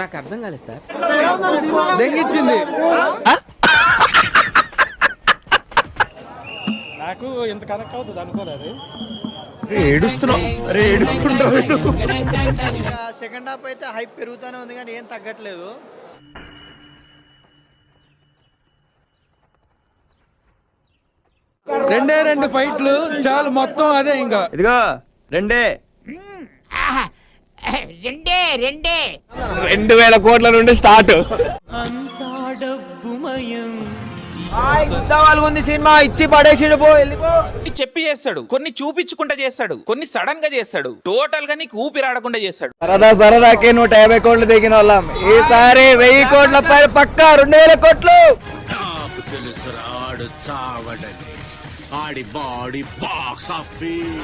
నాకు అర్థం కాలేదు సార్. దెంగిచ్చింది. నాకు ఎంత కనెక్ట్ అవుతుంది అనుకోలేదు. సెకండ్ హాఫ్ అయితే హైప్ పెరుగుతూనే ఉంది కానీ ఏం తగ్గట్లేదు. రెండే 2 ఫైట్లు చాలు, మొత్తం అదే. ఇంకా ఇదిగో రెండే 2000 కోట్ల నుండి స్టార్ట్. ఉంది సినిమా, ఇచ్చి పడేసిడు. చెప్పి చేస్తాడు, కొన్ని చూపించుకుంటా చేస్తాడు, కొన్ని సడన్ గా చేస్తాడు, టోటల్ గా నీకు ఊపిరాడకుండా చేస్తాడు. సరదాకే 150 కోట్లు దిగిన వాళ్ళం, ఈసారి 1000 కోట్ల పైన పక్కా 2000 కోట్లు. ఆడి బాడీ బాక్స్ ఆఫీస్.